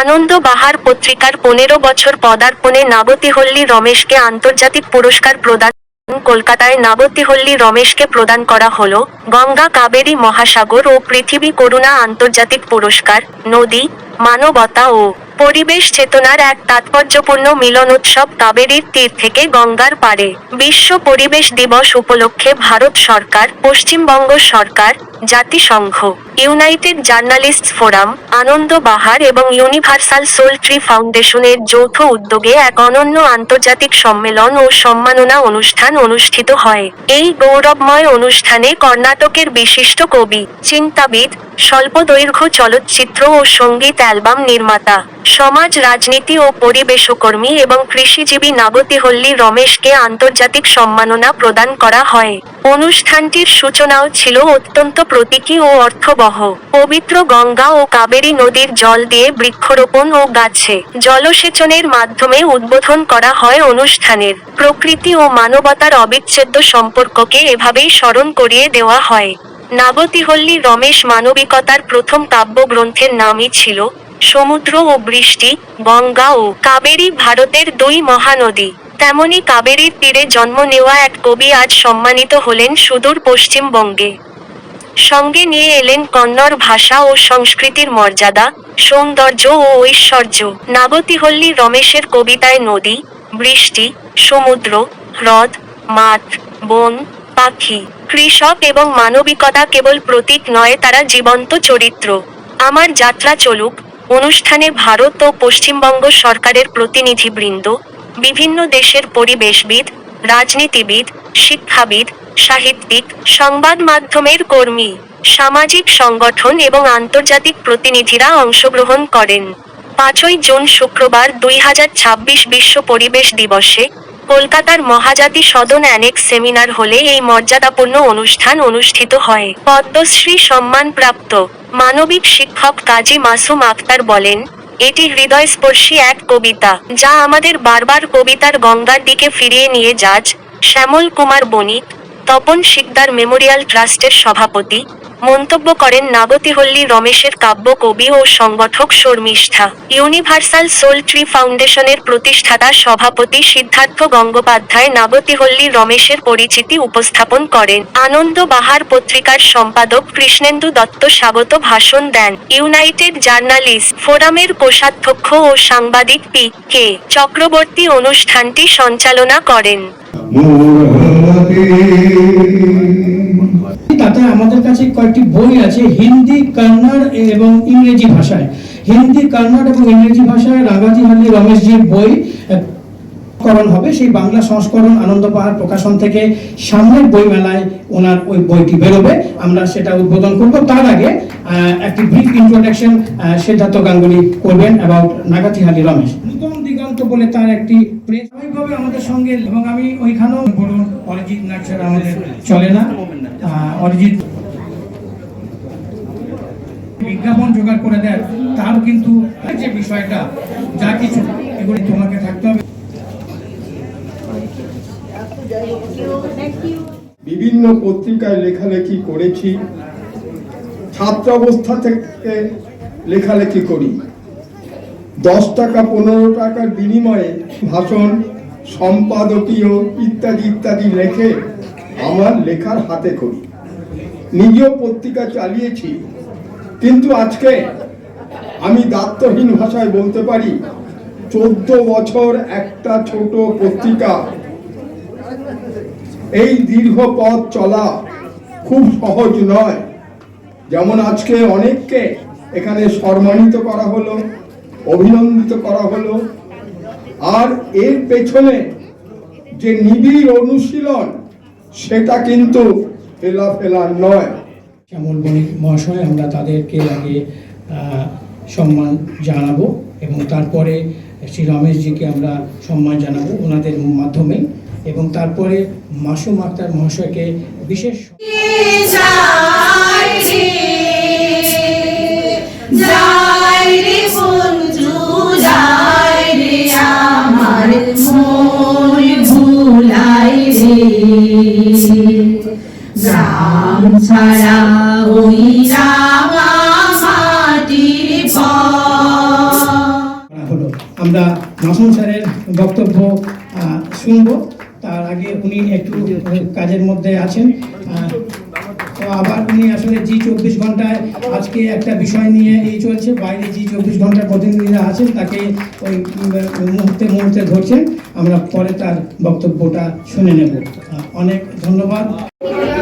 আনন্দ বাহার পত্রিকার 15 বছর পদার্পণে নাবতিহল্লী রমেশকে আন্তর্জাতিক পুরস্কার প্রদান। কলকাতায় নাবতিহল্লী রমেশকে প্রদান করা হলো গঙ্গা কাবেরী মহাসাগর ও পৃথিবী করুণা আন্তর্জাতিক পুরস্কার। নদী, মানবতা ও পরিবেশ চেতনার এক তাৎপর্যপূর্ণ মিলনোৎসব কাবেরীর তীর থেকে গঙ্গার পাড়ে। বিশ্ব পরিবেশ দিবস উপলক্ষে ভারত সরকার, পশ্চিমবঙ্গ সরকার, জাতিসংঘ, ইউনাইটেড জার্নালিস্টস ফোরাম, আনন্দ বাহার এবং ইউনিভার্সাল সোল ট্রি ফাউন্ডেশনের যৌথ উদ্যোগে এক অনন্য আন্তর্জাতিক সম্মেলন ও সম্মাননা অনুষ্ঠান অনুষ্ঠিত হয়। এই গৌরবময় অনুষ্ঠানে কর্ণাটকের বিশিষ্ট কবি, চিন্তাবিদ, স্বল্পদৈর্ঘ্য চলচ্চিত্র ও সঙ্গীত অ্যালবাম নির্মাতা, সমাজ রাজনীতি ও পরিবেশকর্মী এবং কৃষিজীবী নাবতিহল্লী রমেশকে আন্তর্জাতিক সম্মাননা প্রদান করা হয়। অনুষ্ঠানটির সূচনাও ছিল অত্যন্ত প্রতীকী ও অর্থবহ। পবিত্র গঙ্গা ও কাবেরী নদীর জল দিয়ে বৃক্ষরোপণ ও গাছে জলসেচনের মাধ্যমে উদ্বোধন করা হয় অনুষ্ঠানের। প্রকৃতি ও মানবতার অবিচ্ছেদ্য সম্পর্ককে এভাবেই স্মরণ করিয়ে দেওয়া হয়। নাবতিহল্লী রমেশ মানবিকতার প্রথম কাব্যগ্রন্থের নামই ছিল সমুদ্র ও বৃষ্টি। গঙ্গা ও কাবেরী ভারতের দুই মহানদী। তেমনি কাবেরীর তীরে জন্ম নেওয়া এক কবি আজ সম্মানিত হলেন সুদূর পশ্চিমবঙ্গে। সঙ্গে নিয়ে এলেন কন্নড় ভাষা ও সংস্কৃতির মর্যাদা, সৌন্দর্য ও ঐশ্বর্য। নাবতিহল্লী রমেশের কবিতায় নদী, বৃষ্টি, সমুদ্র, হ্রদ, মাঠ, বন, পাখি, কৃষক এবং মানবিকতা কেবল প্রতীক নয়, তারা জীবন্ত চরিত্র। আমার যাত্রা চলুক অনুষ্ঠানে ভারত ও পশ্চিমবঙ্গ সরকারের প্রতিনিধিবৃন্দ, বিভিন্ন দেশের পরিবেশবিদ, রাজনীতিবিদ, শিক্ষাবিদ, সাহিত্যিক, সংবাদ মাধ্যমের কর্মী, সামাজিক সংগঠন এবং আন্তর্জাতিক প্রতিনিধিরা অংশগ্রহণ করেন। 5ই জুন শুক্রবার 2026 বিশ্ব পরিবেশ দিবসে কলকাতার মহাজাতি সদন অ্যানেক্স সেমিনার হলে এই মর্যাদাপূর্ণ অনুষ্ঠান অনুষ্ঠিত হয়। পদ্মশ্রী সম্মানপ্রাপ্ত মানবিক শিক্ষক কাজী মাসুম আক্তার বলেন, এটি হৃদয়স্পর্শী এক কবিতা, যা আমাদের বারবার কবিতার গঙ্গার দিকে ফিরিয়ে নিয়ে যাজ। শ্যামল কুমার বণিক, তপন শিকদার মেমোরিয়াল ট্রাস্টের সভাপতি, মন্তব্য করেন নাবতিহল্লী রমেশের কাব্য কবি ও সংগঠক শর্মিষ্ঠা। ইউনিভার্সাল সোল ট্রি ফাউন্ডেশনের প্রতিষ্ঠাতা সভাপতি সিদ্ধার্থ গঙ্গোপাধ্যায় নাবতিহল্লী রমেশের পরিচিতি উপস্থাপন করেন। আনন্দ বাহার পত্রিকার সম্পাদক কৃষ্ণেন্দু দত্ত স্বাগত ভাষণ দেন। ইউনাইটেড জার্নালিস্ট ফোরামের কোষাধ্যক্ষ ও সাংবাদিক পি.কে. চক্রবর্তী অনুষ্ঠানটি সঞ্চালনা করেন। তাতে আমাদের কাছে কয়েকটি বই আছে হিন্দি, কন্নড় এবং ইংরেজি ভাষায়। হিন্দি, কন্নড় এবং ইংরেজি ভাষায় নাবতিহল্লী রমেশজির বই করণ হবে। সেই বাংলা সংস্করণ আনন্দ বাহার প্রকাশন থেকে সামনের বইমেলায় ওনার ওই বইটি বেরোবে। আমরা সেটা উদ্বোধন করব। তার আগে একটি ব্রিফ ইন্ট্রোডাকশন সিদ্ধার্থ গাঙ্গুলি করবেন অ্যাবাউট নাবতিহল্লী রমেশ। নূতন দিগন্ত বলে তার একটি প্রেস স্বাভাবিকভাবে আমাদের সঙ্গে, এবং আমি ওইখানেও বলুন অরিজিৎ নাগ ছাড়া আমাদের চলে না। অরিজিৎ বিজ্ঞাপন জোগাড় করে দেয়, তার কিন্তু যে বিষয়টা যা কিছু এগুলি তোমাকে থাকতে হবে। বিভিন্ন পত্রিকায় লেখালেখি করেছি, ছাত্রাবস্থা থেকে লেখালেখি করি। 10 টাকা 15 টাকার বিনিময়ে ভাষণ, সম্পাদকীয় ইত্যাদি ইত্যাদি লেখে আমার লেখার হাতে করি। নিজেও পত্রিকা চালিয়েছি, কিন্তু আজকে আমি দায়িত্বহীন ভাষায় বলতে পারি 14 বছর একটা ছোট পত্রিকা, এই দীর্ঘ পথ চলা খুব সহজ নয়। যেমন আজকে অনেককে এখানে সম্মানিত করা হলো, অভিনন্দিত করা হলো, আর এর পেছনে যে নিবিড় অনুশীলন সেটা কিন্তু ফেলা নয়। শ্যামল বণিক মহাশয়, আমরা তাদেরকে আগে সম্মান জানাবো এবং তারপরে শ্রী রমেশজিকে আমরা সম্মান জানাবো ওনাদের মাধ্যমে, এবং তারপরে মাসুম আক্তার মহাশয়কে বিশেষ ছাড়া ওই রাঙা মাটির পথ আমরা মাসুম স্যারের বক্তব্য শুনবো। তার আগে উনি একটু কাজের মধ্যে আছেন, তো আবার উনি আসলে জি24 ঘন্টায় আজকে একটা বিষয় নিয়ে এই চলছে, বাইরে জি24 ঘন্টার প্রতিনিধিরা আছেন, তাকে ওই মুহূর্তে ধরছেন। আমরা পরে তার বক্তব্যটা শুনে নেব। অনেক ধন্যবাদ।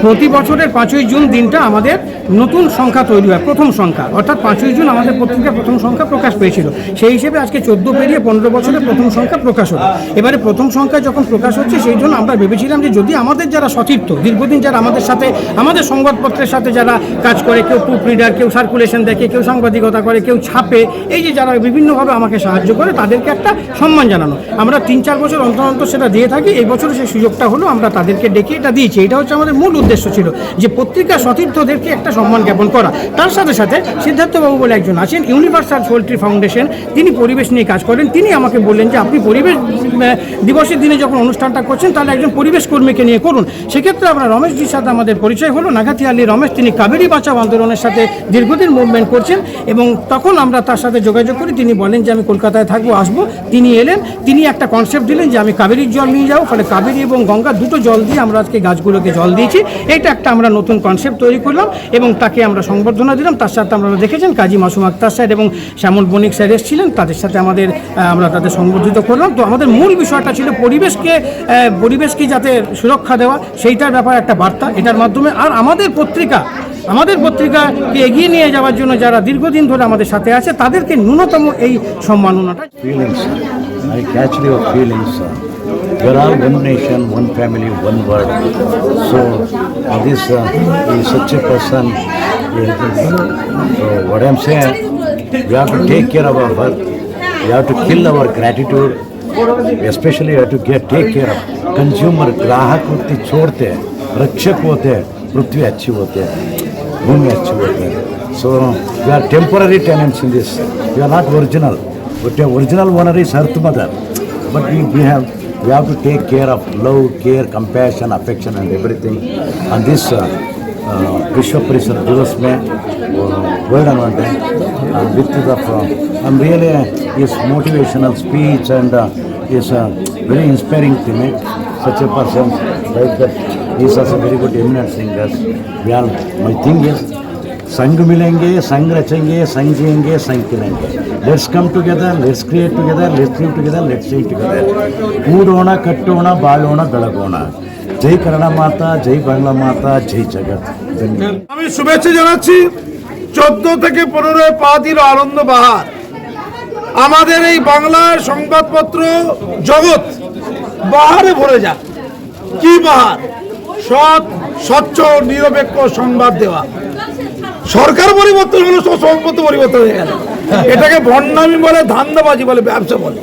প্রতি বছরের 5ই জুন দিনটা আমাদের নতুন সংখ্যা তৈরি হয়, প্রথম সংখ্যা, অর্থাৎ 5ই জুন আমাদের পত্রিকার প্রথম সংখ্যা প্রকাশ পেয়েছিল। সেই হিসেবে আজকে 14 পেরিয়ে 15 বছরের প্রথম সংখ্যা প্রকাশ হলো। এবারে প্রথম সংখ্যা যখন প্রকাশ হচ্ছে, সেই জন্য আমরা ভেবেছিলাম যে যদি আমাদের যারা সতীর্থ, দীর্ঘদিন যারা আমাদের সাথে, আমাদের সংবাদপত্রের সাথে যারা কাজ করে, কেউ প্রুফ রিডার, কেউ সার্কুলেশন দেখে, কেউ সাংবাদিকতা করে, কেউ ছাপে, এই যে যারা বিভিন্নভাবে আমাকে সাহায্য করে, তাদেরকে একটা সম্মান জানানো। আমরা 3-4 বছর অন্তর অন্তর সেটা দিয়ে থাকি। এই বছর সেই সুযোগটা হলো, আমরা তাদেরকে ডেকে এটা দিয়েছি। এটা হচ্ছে আমাদের মূল উদ্দেশ্য ছিল, যে পত্রিকা সতীর্থদেরকে একটা সম্মান জ্ঞাপন করা। তার সাথে সাথে সিদ্ধার্থবাবু বলে একজন আছেন, ইউনিভার্সাল পোল্ট্রি ফাউন্ডেশন, তিনি পরিবেশ নিয়ে কাজ করেন। তিনি আমাকে বললেন যে আপনি পরিবেশ দিবসের দিনে যখন অনুষ্ঠানটা করছেন, তাহলে একজন পরিবেশ কর্মীকে নিয়ে করুন। সেক্ষেত্রে আমরা রমেশজির সাথে আমাদের পরিচয় হলো। নাগাতিয়ালি রমেশ, তিনি কাবেরী বাঁচাও আন্দোলনের সাথে দীর্ঘদিন মুভমেন্ট করছেন, এবং তখন আমরা তার সাথে যোগাযোগ করি। তিনি বলেন যে আমি কলকাতায় থাকবো, আসবো। তিনি এলেন, তিনি একটা কনসেপ্ট দিলেন যে আমি কাবেরীর জল নিয়ে যাবো, ফলে কাবেরী এবং গঙ্গা দুটো জল দিয়ে আমরা আজকে গাছগুলোকে জল দিয়েছি। এটা একটা আমরা নতুন কনসেপ্ট তৈরি করলাম, এবং তাকে আমরা সংবর্ধনা দিলাম। তার সাথে আমরা দেখেছেন কাজী মাসুম আক্তার স্যার এবং শ্যামল বণিক স্যার এসেছিলেন, তাদের সাথে আমরা তাদের সংবর্ধিত করলাম। তো আমাদের মূল বিষয়টা ছিল পরিবেশকে যাতে সুরক্ষা দেওয়া, সেইটার ব্যাপারে একটা বার্তা এটার মাধ্যমে। আর আমাদের পত্রিকাকে এগিয়ে নিয়ে যাওয়ার জন্য যারা দীর্ঘদিন ধরে আমাদের সাথে আছে, তাদেরকে ন্যূনতম এই সম্মাননাটা। I catch your feelings. We are all one nation, one family, one word. So this is such a person. So what I'm saying, we have to take care of our health. We have to kill our gratitude. Especially we have to take care of consumer. ग्राहक होते छोड़ते हैं, रक्षक होते हैं, पृथ्वी अच्छी होते हैं, भूमि अच्छी होते हैं. So we are temporary tenants in this. We are not original. But the original owner is Earth Mother. But we have to take care of love, care, compassion, affection, and everything. On this Vishwa Parisar Divas mein World Environment, with the I'm really his motivational speech and is very inspiring to me. Such a person like that. He is also very good eminent singer. My thing is, संग मिलेंगे, संग रचेंगे, संग जिएंगे, संग खिलेंगे. Let's come together, let's create together, let's live together, let's sing together. ಕೂಡೋಣ, ಕಟ್ಟೋಣ, ಬಾಳೋಣ, ಬೆಳಗೋಣ. জয় কন্নড়া মাতা, জয় বাংলা মাতা, জয় জগৎ। আমি শুভেচ্ছা জানাচ্ছি। 14 থেকে 15 পা দিল আনন্দ বাহার। আমাদের এই বাংলার সংবাদপত্র জগৎ বাহারে ভরে যাক। কি বাহার? সৎ, স্বচ্ছ, নিরপেক্ষ সংবাদ দেওয়া। সরকার পরিবর্তন হলো, সংবাদ পরিবর্তন হয়ে গেল। এটাকে ভণ্ডামি বলে, ধান্দাবাজি বলে, ব্যবসা বলে।